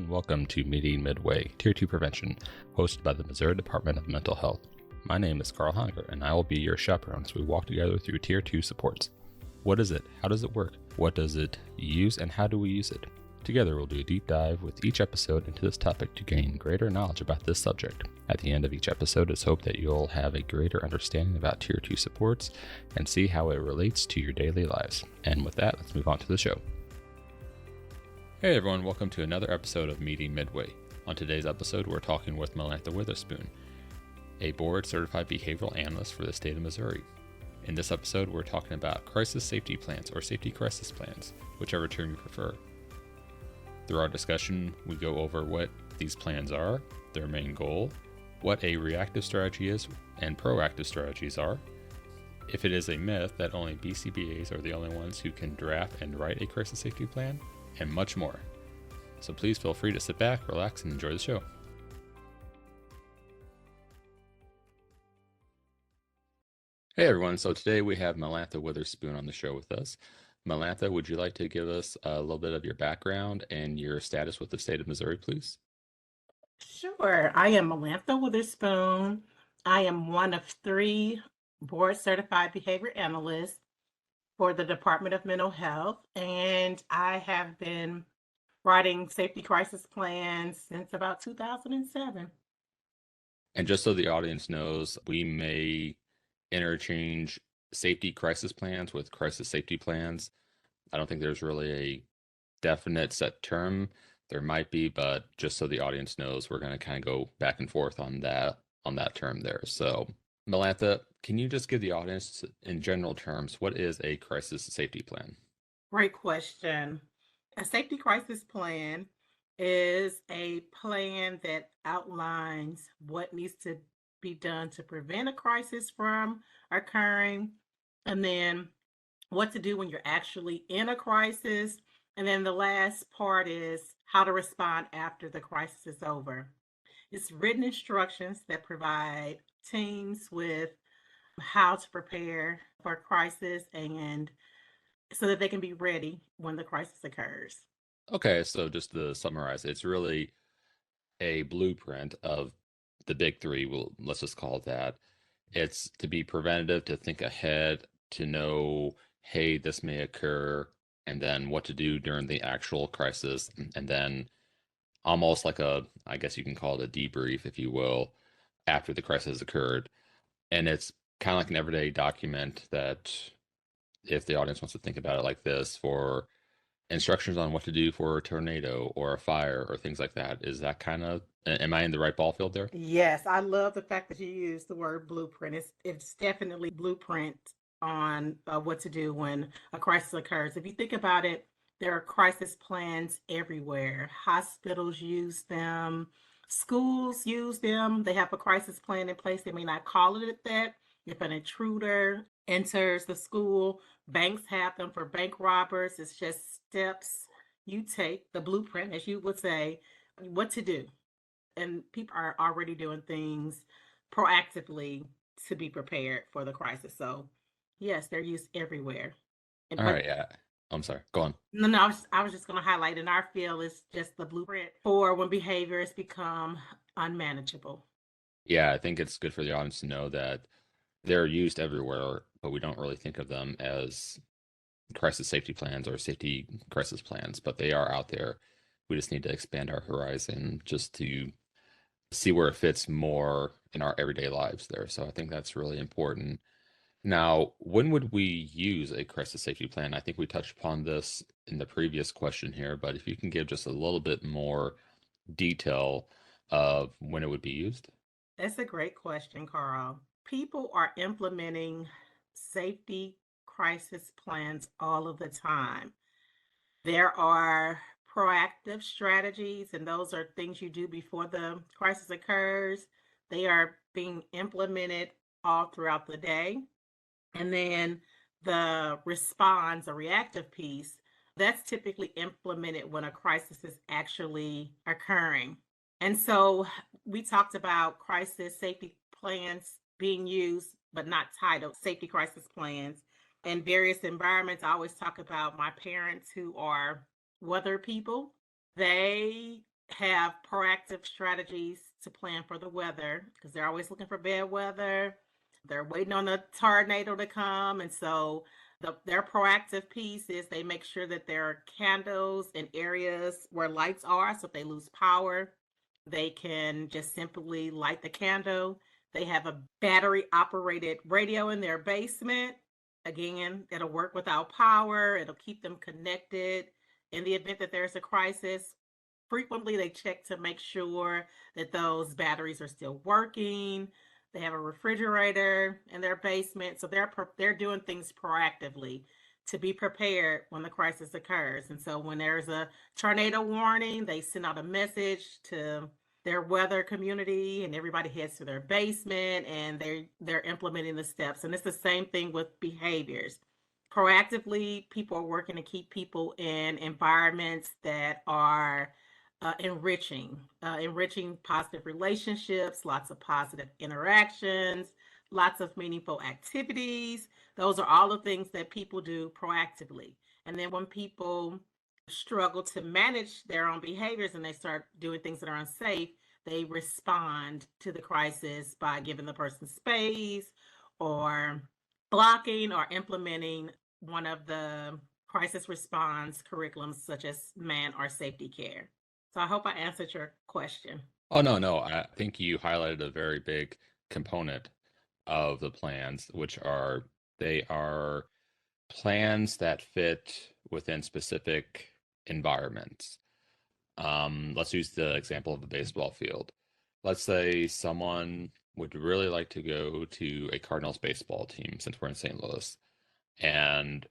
and welcome to Meeting Midway, Tier 2 Prevention, hosted by the Missouri Department of Mental Health. My name is Carl Hanger, and I will be your chaperone as we walk together through Tier 2 supports. What is it? How does it work? What does it use, and how do we use it? Together, we'll do a deep dive with each episode into this topic to gain greater knowledge about this subject. At the end of each episode, it's hoped that you'll have a greater understanding about Tier 2 supports and see how it relates to your daily lives. And with that, let's move on to the show. Hey everyone, welcome to another episode of Meeting Midway. On today's episode, we're talking with Melantha Witherspoon, a board-certified behavioral analyst for the state of Missouri. In this episode, we're talking about crisis safety plans or safety crisis plans, whichever term you prefer. Through our discussion, we go over what these plans are, their main goal, what a reactive strategy is and proactive strategies are, if it is a myth that only BCBAs are the only ones who can draft and write a crisis safety plan, and much more. So please feel free to sit back, relax, and enjoy the show. Hey everyone, so today we have Melantha Witherspoon on the show with us. Melantha, would you like to give us a little bit of your background and your status with the state of Missouri, please? Sure. I am Melantha Witherspoon. I am one of 3 board-certified behavior analysts for the Department of Mental Health, and I have been writing safety crisis plans since about 2007. And just so the audience knows, we may interchange safety crisis plans with crisis safety plans. I don't think there's really a definite set term. There might be, but just so the audience knows, we're going to kind of go back and forth on that term there. So, Melantha, can you just give the audience, in general terms, what is a crisis safety plan? Great question. A safety crisis plan is a plan that outlines what needs to be done to prevent a crisis from occurring, and then what to do when you're actually in a crisis. And then the last part is how to respond after the crisis is over. It's written instructions that provide teams with how to prepare for a crisis and so that they can be ready when the crisis occurs. Okay, so just to summarize, it's really a blueprint of the big 3. Let's just call it that. It's to be preventative, to think ahead, to know, hey, this may occur, and then what to do during the actual crisis, and then almost like I guess you can call it a debrief, if you will, after the crisis occurred. And it's kind of like an everyday document that, if the audience wants to think about it like this, for instructions on what to do for a tornado or a fire or things like that. Is that kind of, am I in the right ball field there? Yes, I love the fact that you use the word blueprint. It's definitely blueprint on what to do when a crisis occurs. If you think about it, there are crisis plans everywhere. Hospitals use them, schools use them. They have a crisis plan in place. They may not call it that. If an intruder enters the school, banks have them for bank robbers. It's just steps you take, the blueprint, as you would say, what to do. And people are already doing things proactively to be prepared for the crisis. So, yes, they're used everywhere. All right, yeah. I'm sorry. Go on. No, I was just going to highlight in our field is just the blueprint for when behaviors become unmanageable. Yeah, I think it's good for the audience to know that they're used everywhere, but we don't really think of them as crisis safety plans or safety crisis plans, but they are out there. We just need to expand our horizon just to see where it fits more in our everyday lives there. So I think that's really important. Now, when would we use a crisis safety plan? I think we touched upon this in the previous question here, but if you can give just a little bit more detail of when it would be used. That's a great question, Carl. People are implementing safety crisis plans all of the time. There are proactive strategies, and those are things you do before the crisis occurs. They are being implemented all throughout the day. And then the response, a reactive piece, that's typically implemented when a crisis is actually occurring. And so we talked about crisis safety plans being used, but not titled safety crisis plans in various environments. I always talk about my parents who are weather people. They have proactive strategies to plan for the weather because they're always looking for bad weather. They're waiting on a tornado to come. And so their proactive piece is they make sure that there are candles in areas where lights are. So if they lose power, they can just simply light the candle. They have a battery operated radio in their basement. Again, it'll work without power, it'll keep them connected. In the event that there's a crisis, frequently they check to make sure that those batteries are still working. They have a refrigerator in their basement, so they're doing things proactively to be prepared when the crisis occurs. And so when there's a tornado warning, they send out a message to their weather community and everybody heads to their basement and they're implementing the steps. And it's the same thing with behaviors. Proactively, people are working to keep people in environments that are enriching positive relationships, lots of positive interactions, lots of meaningful activities. Those are all the things that people do proactively. And then when people struggle to manage their own behaviors and they start doing things that are unsafe, they respond to the crisis by giving the person space or blocking or implementing one of the crisis response curriculums, such as man or safety care. So I hope I answered your question. Oh, no, no. I think you highlighted a very big component of the plans, which are they are plans that fit within specific environments. Let's use the example of a baseball field. Let's say someone would really like to go to a Cardinals baseball team since we're in St. Louis, and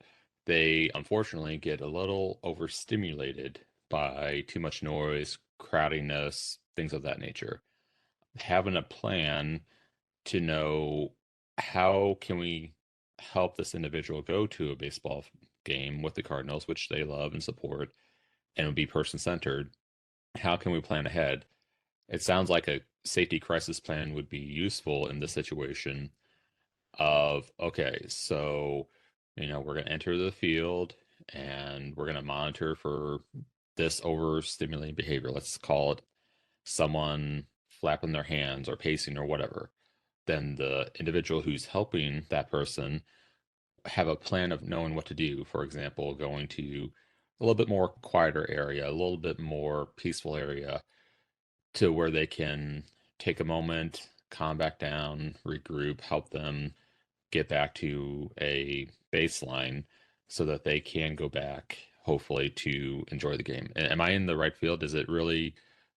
they unfortunately get a little overstimulated by too much noise, crowdiness, things of that nature. Having a plan to know how can we help this individual go to a baseball game with the Cardinals, which they love and support, and would be person centered. How can we plan ahead? It sounds like a safety crisis plan would be useful in this situation of, okay, so, we're going to enter the field and we're going to monitor for this overstimulating behavior. Let's call it someone flapping their hands or pacing or whatever. Then the individual who's helping that person have a plan of knowing what to do. For example, going to a little bit more quieter area, a little bit more peaceful area to where they can take a moment, calm back down, regroup, help them get back to a baseline so that they can go back, hopefully, to enjoy the game. Am I in the right field? Is it really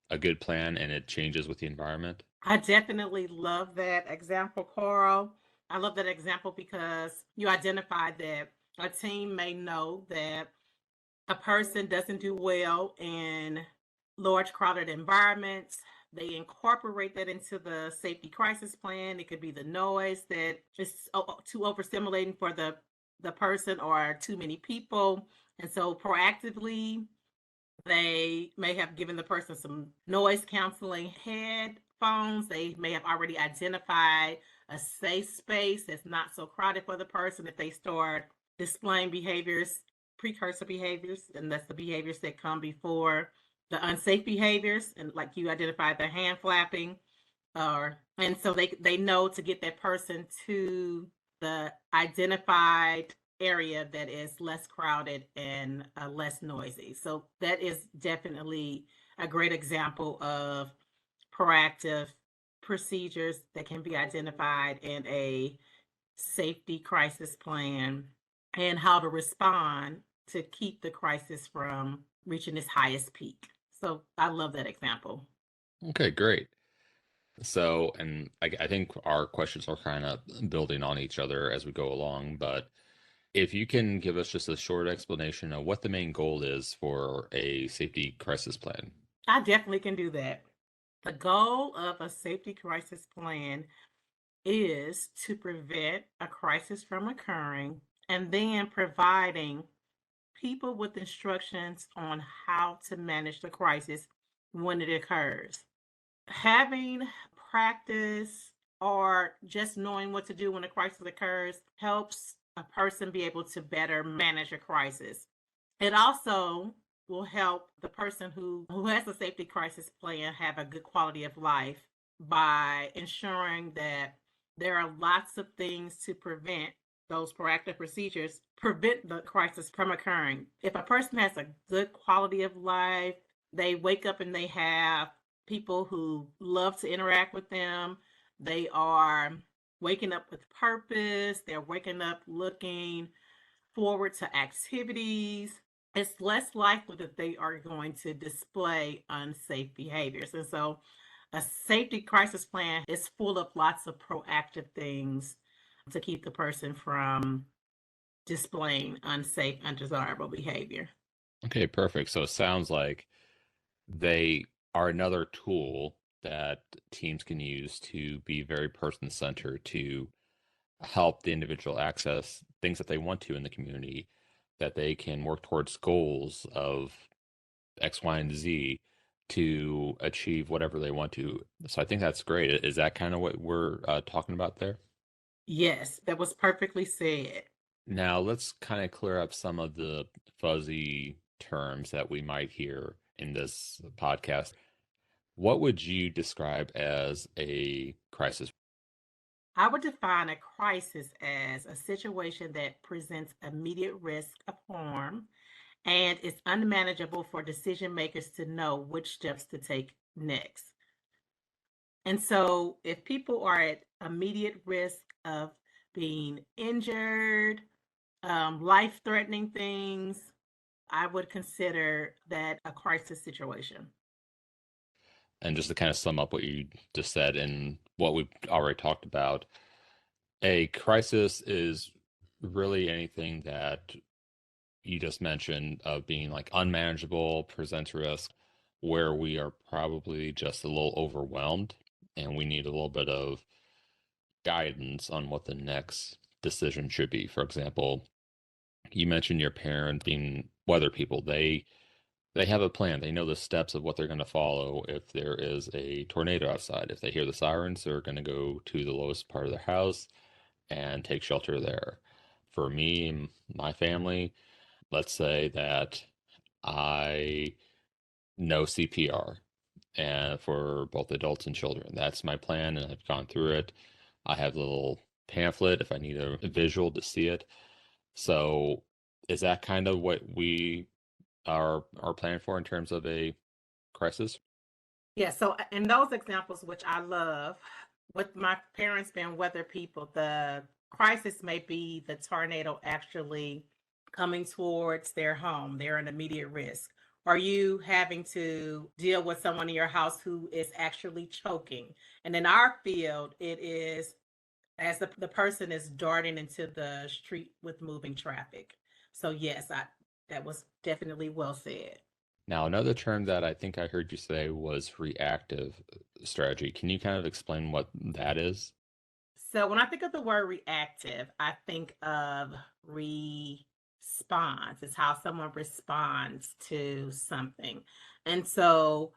a good plan and it changes with the environment? I definitely love that example, Carl. I love that example because you identified that a team may know that a person doesn't do well in large crowded environments. They incorporate that into the safety crisis plan. It could be the noise that is too overstimulating for the person or too many people. And so proactively, they may have given the person some noise canceling headphones. They may have already identified a safe space that's not so crowded for the person. If they start displaying behaviors, precursor behaviors, and that's the behaviors that come before the unsafe behaviors, and like you identified, the hand flapping, or and so they know to get that person to the identified area that is less crowded and less noisy. So that is definitely a great example of proactive procedures that can be identified in a safety crisis plan and how to respond to keep the crisis from reaching its highest peak. So I love that example. Okay, great. So, and I think our questions are kind of building on each other as we go along, but if you can give us just a short explanation of what the main goal is for a safety crisis plan. I definitely can do that. The goal of a safety crisis plan is to prevent a crisis from occurring and then providing people with instructions on how to manage the crisis when it occurs. Having practice or just knowing what to do when a crisis occurs helps a person be able to better manage a crisis. It also will help the person who has a safety crisis plan have a good quality of life by ensuring that there are lots of things to prevent those proactive procedures prevent the crisis from occurring. If a person has a good quality of life, they wake up and they have people who love to interact with them. They are waking up with purpose. They're waking up looking forward to activities. It's less likely that they are going to display unsafe behaviors. And so a safety crisis plan is full of lots of proactive things to keep the person from displaying unsafe, undesirable behavior. Okay, perfect. So it sounds like they are another tool that teams can use to be very person-centered, to help the individual access things that they want to in the community, that they can work towards goals of X, Y, and Z to achieve whatever they want to. So I think that's great. Is that kind of what we're talking about there? Yes, that was perfectly said. Now let's kind of clear up some of the fuzzy terms that we might hear in this podcast. What would you describe as a crisis? I would define a crisis as a situation that presents immediate risk of harm and is unmanageable for decision makers to know which steps to take next. And so, if people are at immediate risk of being injured, life threatening things, I would consider that a crisis situation. And just to kind of sum up what you just said and what we've already talked about, a crisis is really anything that you just mentioned of being like unmanageable, presents risk, where we are probably just a little overwhelmed and we need a little bit of guidance on what the next decision should be. For example, you mentioned your parents being weather people. They have a plan. They know the steps of what they're going to follow if there is a tornado outside. If they hear the sirens, they're going to go to the lowest part of their house and take shelter there. For me and my family, let's say that I know CPR and for both adults and children. That's my plan, and I've gone through it. I have a little pamphlet if I need a visual to see it. So is that kind of what we are planning for in terms of a crisis? Yeah, so in those examples, which I love, with my parents being weather people, the crisis may be the tornado actually coming towards their home. They're in immediate risk. Are you having to deal with someone in your house who is actually choking? And in our field, it is as the person is darting into the street with moving traffic. So yes, that was definitely well said. Now, another term that I think I heard you say was reactive strategy. Can you kind of explain what that is? So when I think of the word reactive, I think of response. It's how someone responds to something. And so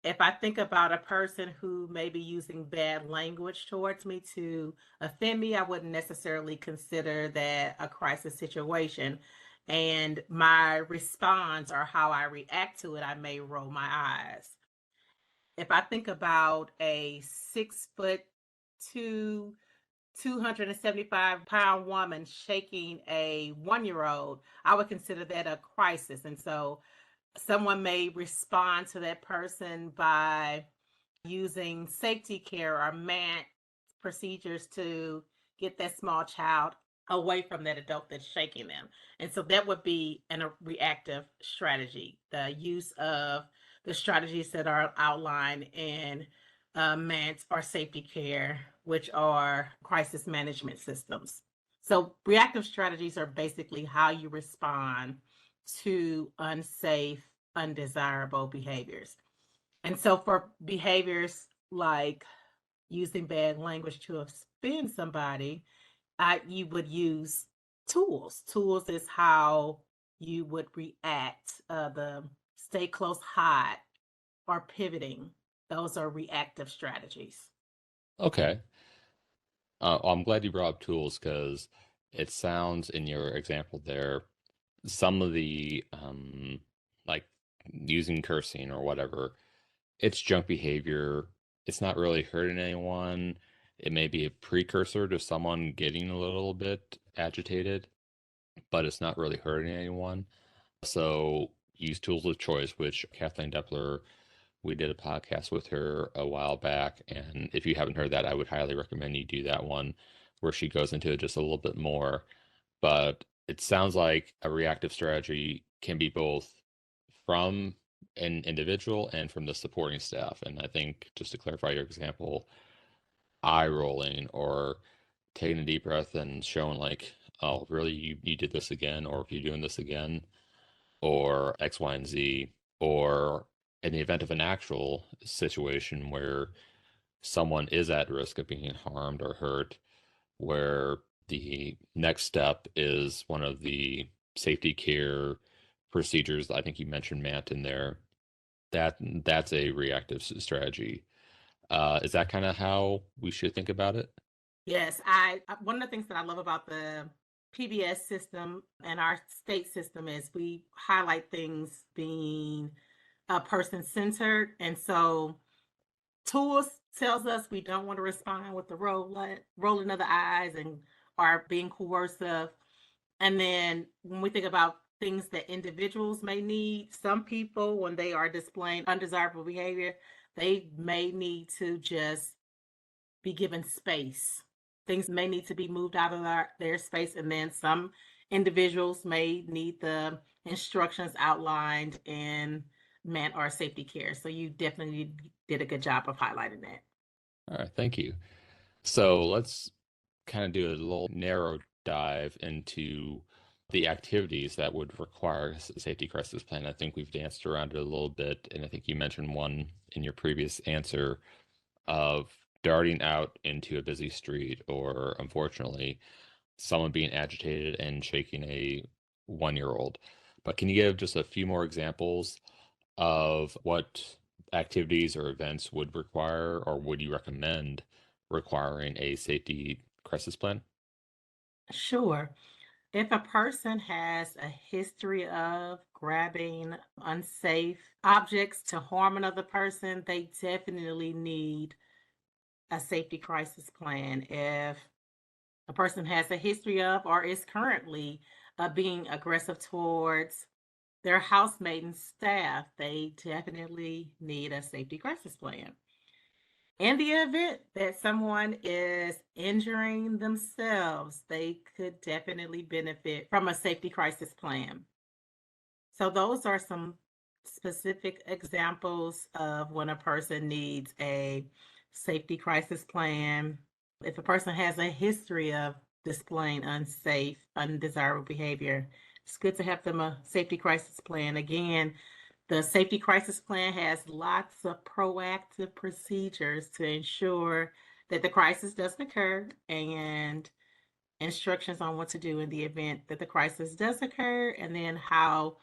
if I think about a person who may be using bad language towards me to offend me, I wouldn't necessarily consider that a crisis situation. And my response or how I react to it, I may roll my eyes. If I think about a 6 foot two, 275-pound woman shaking a 1 year old, I would consider that a crisis. And so someone may respond to that person by using safety care or MANT procedures to get that small child away from that adult that's shaking them. And so that would be a reactive strategy, the use of the strategies that are outlined in MANT or safety care, which are crisis management systems. So reactive strategies are basically how you respond to unsafe, undesirable behaviors. And so for behaviors like using bad language to offend somebody, you would use tools. Tools is how you would react. The stay close, hide, or pivoting. Those are reactive strategies. Okay. I'm glad you brought up tools because it sounds in your example there, some of the like using cursing or whatever. It's junk behavior. It's not really hurting anyone. It may be a precursor to someone getting a little bit agitated, but it's not really hurting anyone. So use tools of choice, which Kathleen Depler, we did a podcast with her a while back. And if you haven't heard that, I would highly recommend you do that one where she goes into it just a little bit more. But it sounds like a reactive strategy can be both from an individual and from the supporting staff. And I think just to clarify your example, eye rolling or taking a deep breath and showing like, oh, really, you did this again, or if you're doing this again, or X, Y, and Z, or in the event of an actual situation where someone is at risk of being harmed or hurt, where the next step is one of the safety care procedures. I think you mentioned MANT in there. That's a reactive strategy. Is that kind of how we should think about it? Yes, one of the things that I love about the PBS system and our state system is we highlight things being person-centered. And so tools tells us we don't want to respond with the rolling of the eyes and are being coercive. And then when we think about things that individuals may need, some people, when they are displaying undesirable behavior, they may need to just be given space. Things may need to be moved out of their space. And then some individuals may need the instructions outlined in MANT or safety care. So you definitely did a good job of highlighting that. All right, thank you. So let's kind of do a little narrow dive into the activities that would require a safety crisis plan. I think we've danced around it a little bit, and I think you mentioned one in your previous answer of darting out into a busy street, or unfortunately, someone being agitated and shaking a 1-year-old. But can you give just a few more examples of what activities or events would require, or would you recommend requiring a safety crisis plan? Sure. If a person has a history of grabbing unsafe objects to harm another person, they definitely need a safety crisis plan. If a person has a history of or is currently being aggressive towards their housemate and staff, they definitely need a safety crisis plan. In the event that someone is injuring themselves, they could definitely benefit from a safety crisis plan. So, those are some specific examples of when a person needs a safety crisis plan. If a person has a history of displaying unsafe, undesirable behavior, it's good to have them a safety crisis plan. Again, the safety crisis plan has lots of proactive procedures to ensure that the crisis doesn't occur and instructions on what to do in the event that the crisis does occur, and then how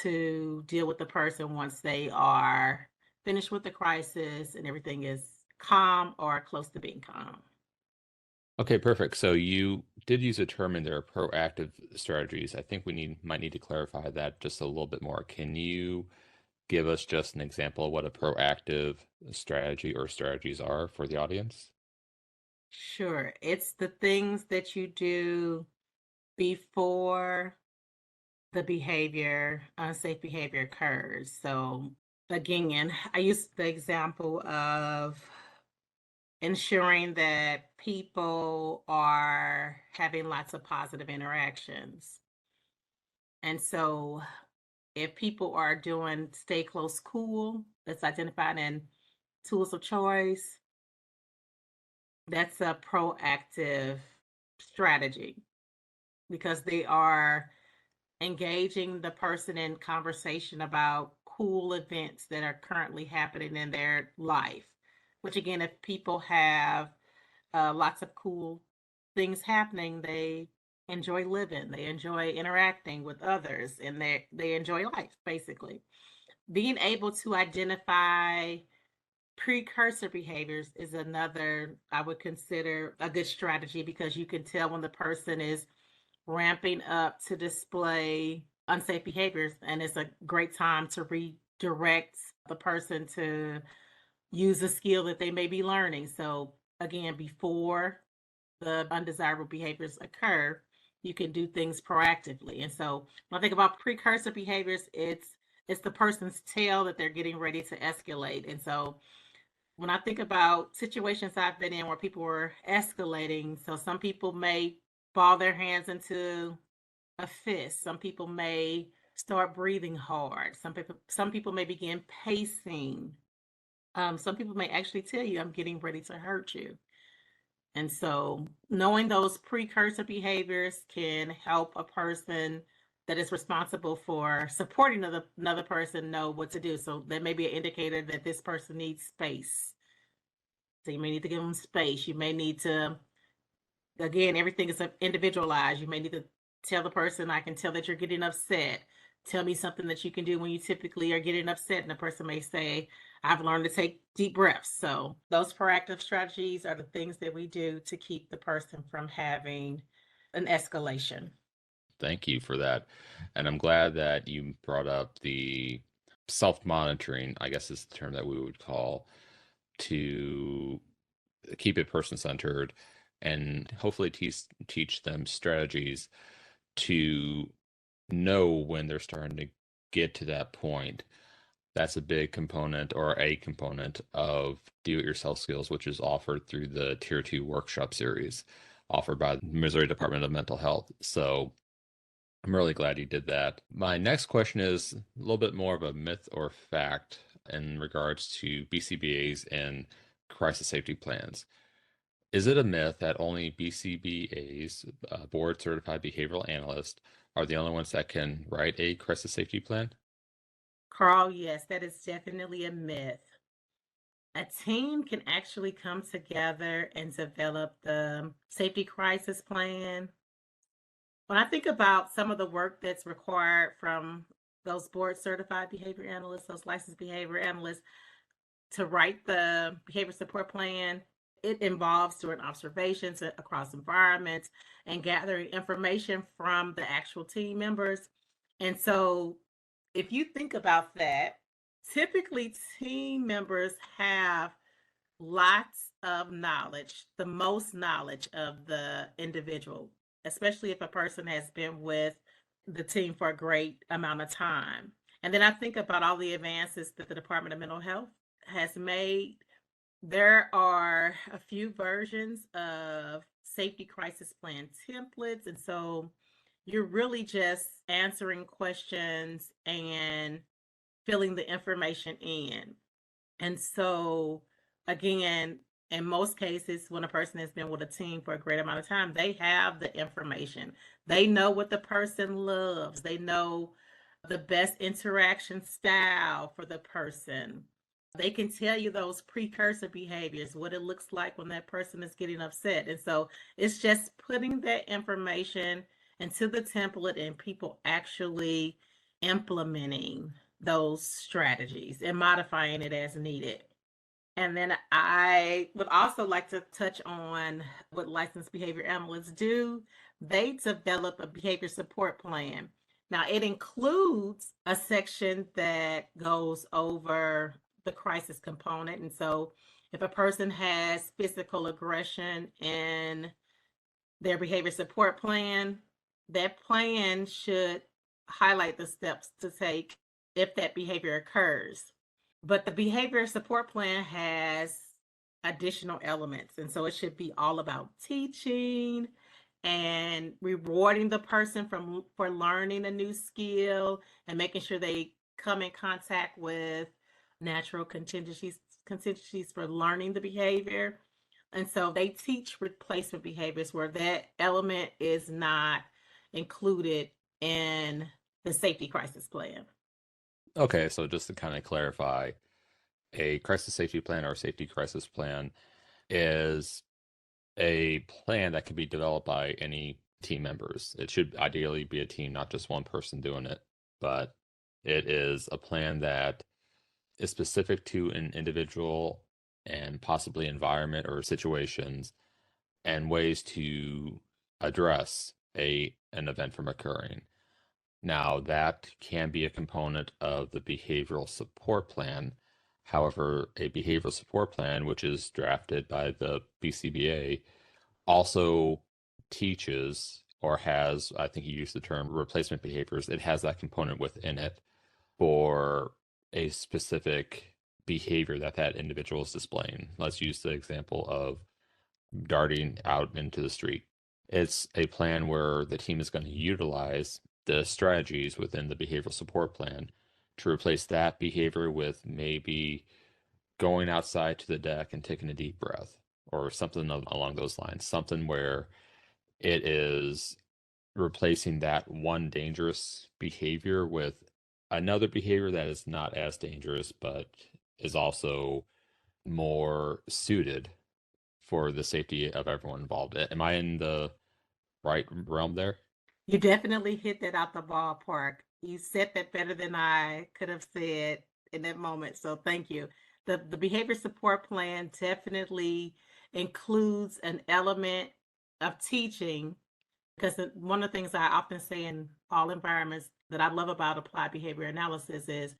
to deal with the person once they are finished with the crisis and everything is calm or close to being calm. Okay, perfect. So you did use a term in there, proactive strategies. I think we might need to clarify that just a little bit more. Can you give us just an example of what a proactive strategy or strategies are for the audience? Sure. It's the things that you do before the behavior, unsafe behavior occurs. So, again, I use the example of ensuring that people are having lots of positive interactions. And so, if people are doing stay close cool, that's identified in tools of choice, that's a proactive strategy because they are engaging the person in conversation about cool events that are currently happening in their life. Which, again, if people have lots of cool things happening, they enjoy living, they enjoy interacting with others, and they enjoy life, basically. Being able to identify precursor behaviors is another I would consider a good strategy because you can tell when the person is ramping up to display unsafe behaviors, and it's a great time to redirect the person to use a skill that they may be learning. So again, before the undesirable behaviors occur, you can do things proactively. And so when I think about precursor behaviors, it's the person's tell that they're getting ready to escalate. And so when I think about situations I've been in where people were escalating, so some people may ball their hands into a fist. Some people may start breathing hard. Some people may begin pacing. Some people may actually tell you, "I'm getting ready to hurt you." And so knowing those precursor behaviors can help a person that is responsible for supporting another person know what to do. So that may be an indicator that this person needs space. So you may need to give them space. You may need to, again, everything is individualized. You may need to tell the person, I can tell that you're getting upset. Tell me something that you can do when you typically are getting upset. And the person may say, I've learned to take deep breaths. So those proactive strategies are the things that we do to keep the person from having an escalation. Thank you for that. And I'm glad that you brought up the self-monitoring, I guess is the term that we would call, to keep it person-centered and hopefully teach them strategies to know when they're starting to get to that point. That's a big component or a component of do-it-yourself skills, which is offered through the Tier 2 workshop series offered by the Missouri Department of Mental Health. So I'm really glad you did that. My next question is a little bit more of a myth or fact in regards to BCBAs and crisis safety plans. Is it a myth that only BCBAs, board certified behavioral analysts, are the only ones that can write a crisis safety plan? Carl, yes, that is definitely a myth. A team can actually come together and develop the safety crisis plan. When I think about some of the work that's required from those board certified behavior analysts, those licensed behavior analysts to write the behavior support plan, it involves doing observations across environments and gathering information from the actual team members. And so, if you think about that, typically team members have lots of knowledge, the most knowledge of the individual, especially if a person has been with the team for a great amount of time. And then I think about all the advances that the Department of Mental Health has made. There are a few versions of safety crisis plan templates. And so you're really just answering questions and filling the information in. And so, again, in most cases, when a person has been with a team for a great amount of time, they have the information. They know what the person loves. They know the best interaction style for the person. They can tell you those precursor behaviors, what it looks like when that person is getting upset. And so it's just putting that information into the template and people actually implementing those strategies and modifying it as needed. And then I would also like to touch on what licensed behavior analysts do. They develop a behavior support plan. Now, it includes a section that goes over the crisis component. And so, if a person has physical aggression in their behavior support plan, that plan should highlight the steps to take if that behavior occurs. But the behavior support plan has additional elements. And so it should be all about teaching and rewarding the person for learning a new skill and making sure they come in contact with natural contingencies for learning the behavior. And so they teach replacement behaviors where that element is not included in the safety crisis plan. Okay, so just to kind of clarify, a crisis safety plan or safety crisis plan is a plan that can be developed by any team members. It should ideally be a team, not just one person doing it, but it is a plan that is specific to an individual and possibly environment or situations and ways to address an event from occurring. Now, that can be a component of the behavioral support plan. However, a behavioral support plan, which is drafted by the BCBA, also teaches or has, I think you used the term replacement behaviors, it has that component within it for a specific behavior that that individual is displaying. Let's use the example of darting out into the street. It's a plan where the team is going to utilize the strategies within the behavioral support plan to replace that behavior with maybe going outside to the deck and taking a deep breath or something along those lines. Something where it is replacing that one dangerous behavior with another behavior that is not as dangerous, but is also more suited for the safety of everyone involved. Am I in the right realm there? You definitely hit that out the ballpark. You said that better than I could have said in that moment. So thank you. The behavior support plan definitely includes an element of teaching, because one of the things I often say in all environments that I love about applied behavior analysis is,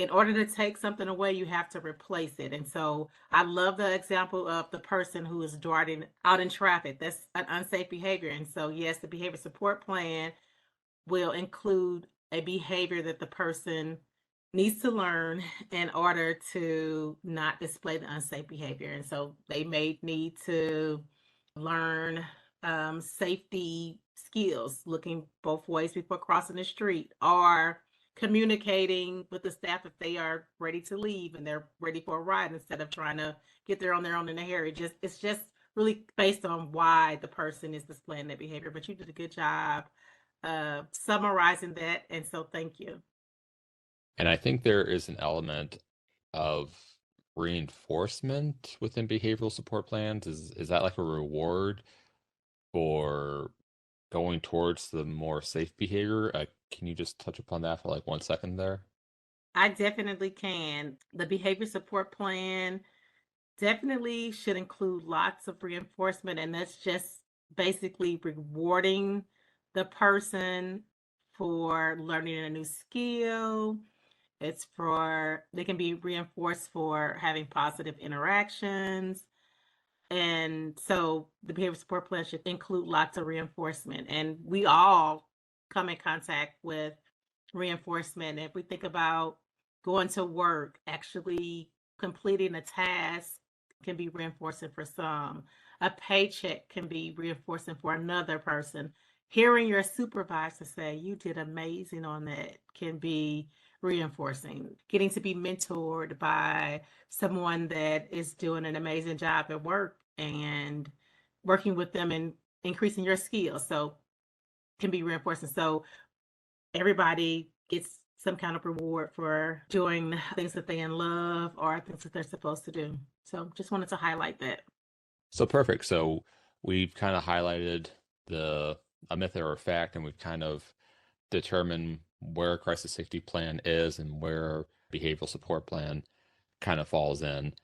in order to take something away, you have to replace it. And so I love the example of the person who is darting out in traffic. That's an unsafe behavior. And so, yes, the behavior support plan will include a behavior that the person needs to learn in order to not display the unsafe behavior. And so they may need to learn safety skills, looking both ways before crossing the street, or communicating with the staff if they are ready to leave and they're ready for a ride instead of trying to get there on their own in a hurry. It's just really based on why the person is displaying that behavior. But you did a good job summarizing that, and so thank you. And I think there is an element of reinforcement within behavioral support plans. Is that like a reward for going towards the more safe behavior? Can you just touch upon that for like 1 second there? I definitely can. The behavior support plan definitely should include lots of reinforcement, and that's just basically rewarding the person for learning a new skill. It's for, they can be reinforced for having positive interactions. And so the behavior support plan should include lots of reinforcement. And we all come in contact with reinforcement. If we think about going to work, actually completing a task can be reinforcing for some. A paycheck can be reinforcing for another person. Hearing your supervisor say, "You did amazing on that," can be reinforcing. Getting to be mentored by someone that is doing an amazing job at work and working with them and increasing your skills. So can be reinforcing. So everybody gets some kind of reward for doing things that they in love or things that they're supposed to do. So just wanted to highlight that. So perfect. So we've kind of highlighted the a myth or a fact, and we've kind of determined where a crisis safety plan is and where behavioral support plan kind of falls in.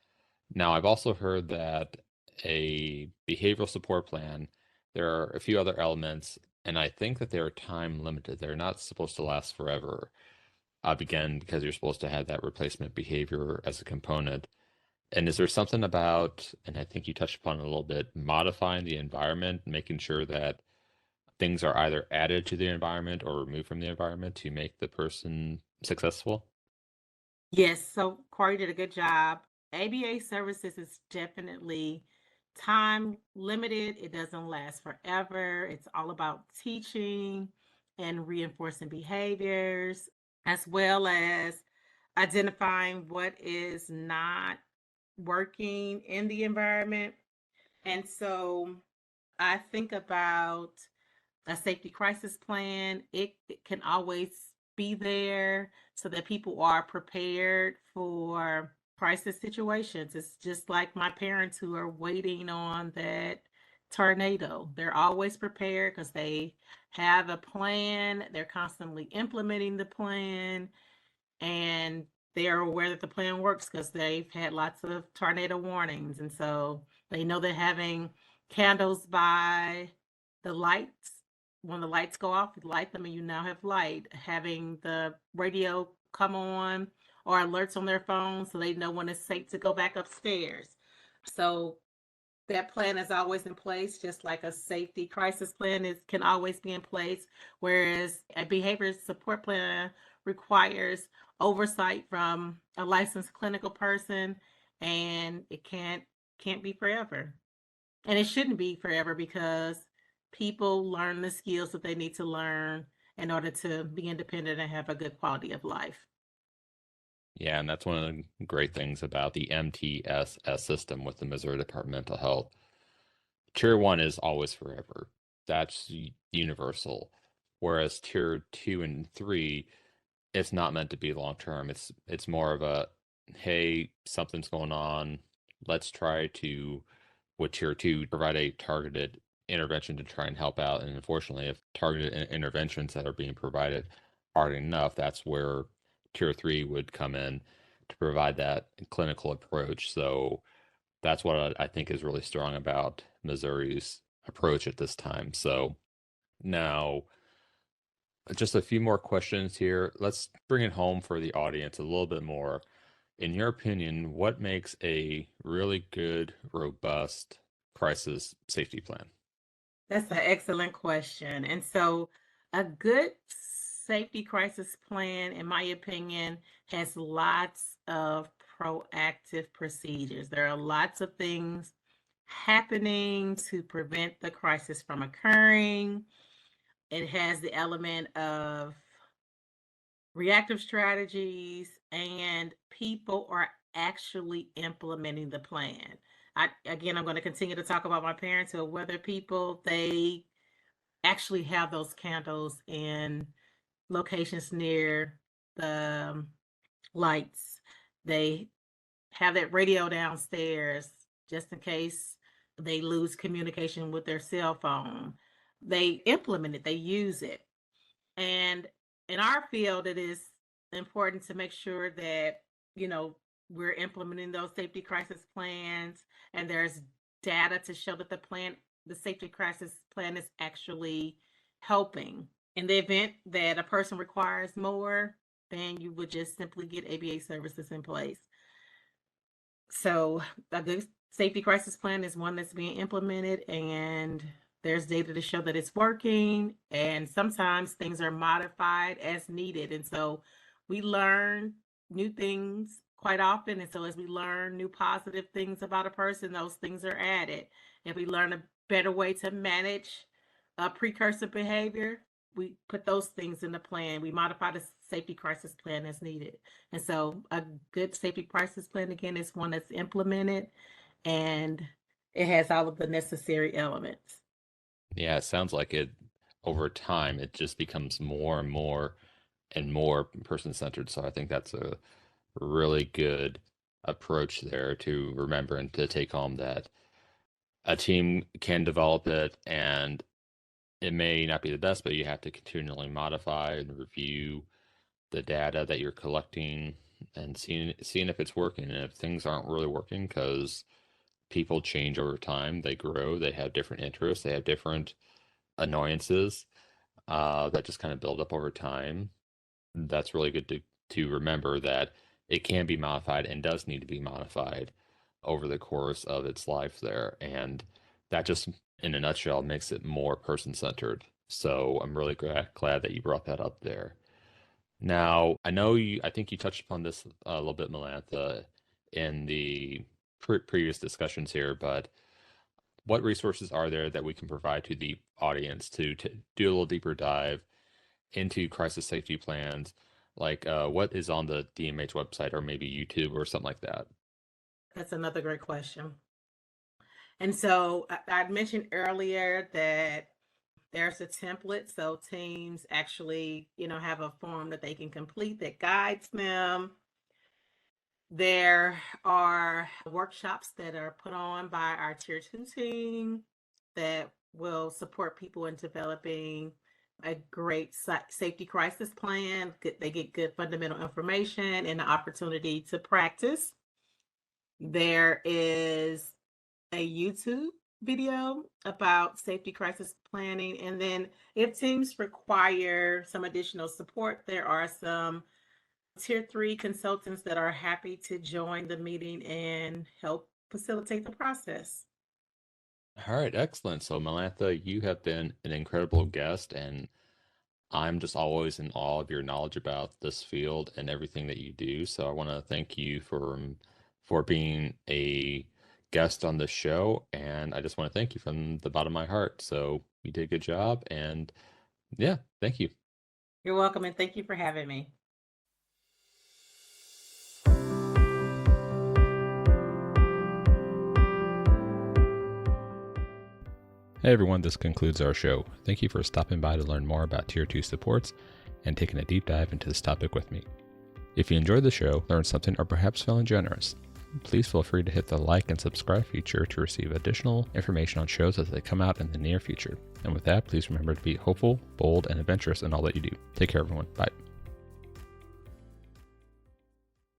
Now, I've also heard that a behavioral support plan, there are a few other elements, and I think that they're time limited. They're not supposed to last forever. Again, because you're supposed to have that replacement behavior as a component. And is there something about, and I think you touched upon it a little bit, modifying the environment, making sure that things are either added to the environment or removed from the environment to make the person successful? Yes, so Corey did a good job. ABA services is definitely time limited. It doesn't last forever. It's all about teaching and reinforcing behaviors, as well as identifying what is not working in the environment. And so I think about a safety crisis plan. It can always be there so that people are prepared for crisis situations. It's just like my parents who are waiting on that tornado. They're always prepared because they have a plan. They're constantly implementing the plan, and they are aware that the plan works because they've had lots of tornado warnings. And so they know that having candles by the lights when the lights go off, you light them and you now have light. Having the radio come on or alerts on their phone so they know when it's safe to go back upstairs. So that plan is always in place, just like a safety crisis plan can always be in place. Whereas a behavior support plan requires oversight from a licensed clinical person, and it can't be forever. And it shouldn't be forever because people learn the skills that they need to learn in order to be independent and have a good quality of life. Yeah, and that's one of the great things about the MTSS system with the Missouri Department of Mental Health. Tier 1 is always forever. That's universal. Whereas Tier 2 and 3, it's not meant to be long term. It's more of a, hey, something's going on. Let's try to, with Tier 2, provide a targeted intervention to try and help out. And unfortunately, if targeted interventions that are being provided aren't enough, that's where Tier 3 would come in to provide that clinical approach. So that's what I think is really strong about Missouri's approach at this time. So now, just a few more questions here. Let's bring it home for the audience a little bit more. In your opinion, what makes a really good, robust crisis safety plan? That's an excellent question. And so, a good safety crisis plan, in my opinion, has lots of proactive procedures. There are lots of things happening to prevent the crisis from occurring. It has the element of reactive strategies, and people are actually implementing the plan. Again, I'm going to continue to talk about my parents who are weather people. They actually have those candles in locations near the lights. They have that radio downstairs just in case they lose communication with their cell phone. They implement it, they use it. And in our field, it is important to make sure that, you know, we're implementing those safety crisis plans and there's data to show that the safety crisis plan is actually helping. In the event that a person requires more, then you would just simply get ABA services in place. So a good safety crisis plan is one that's being implemented, and there's data to show that it's working. And sometimes things are modified as needed. And so we learn new things quite often. And so as we learn new positive things about a person, those things are added. If we learn a better way to manage precursor behavior, we put those things in the plan. We modify the safety crisis plan as needed. And so a good safety crisis plan, again, is one that's implemented and it has all of the necessary elements. Yeah, it sounds like it over time, it just becomes more and more person-centered. So I think that's a really good approach there to remember and to take home that a team can develop it and it may not be the best, but you have to continually modify and review the data that you're collecting and seeing if it's working and if things aren't really working because people change over time, they grow, they have different interests, they have different annoyances that just kind of build up over time. That's really good to remember that it can be modified and does need to be modified over the course of its life there. And that just, in a nutshell, makes it more person-centered. So I'm really glad that you brought that up there. Now, I think you touched upon this a little bit, Melantha, in the previous discussions here, but what resources are there that we can provide to the audience to do a little deeper dive into crisis safety plans? Like what is on the DMH website or maybe YouTube or something like that? That's another great question. And so I mentioned earlier that there's a template. So teams actually, have a form that they can complete that guides them. There are workshops that are put on by our Tier 2 team that will support people in developing a great safety crisis plan. They get good fundamental information and the opportunity to practice. There is a YouTube video about safety crisis planning. And then if teams require some additional support, there are some tier 3 consultants that are happy to join the meeting and help facilitate the process. All right, excellent. So, Melantha, you have been an incredible guest, and I'm just always in awe of your knowledge about this field and everything that you do. So, I want to thank you for being a guest on this show, and I just want to thank you from the bottom of my heart. So, you did a good job, and yeah, thank you. You're welcome, and thank you for having me. Hey everyone, this concludes our show. Thank you for stopping by to learn more about Tier 2 supports and taking a deep dive into this topic with me. If you enjoyed the show, learned something, or perhaps feeling generous, please feel free to hit the like and subscribe feature to receive additional information on shows as they come out in the near future. And with that, please remember to be hopeful, bold, and adventurous in all that you do. Take care, everyone. Bye.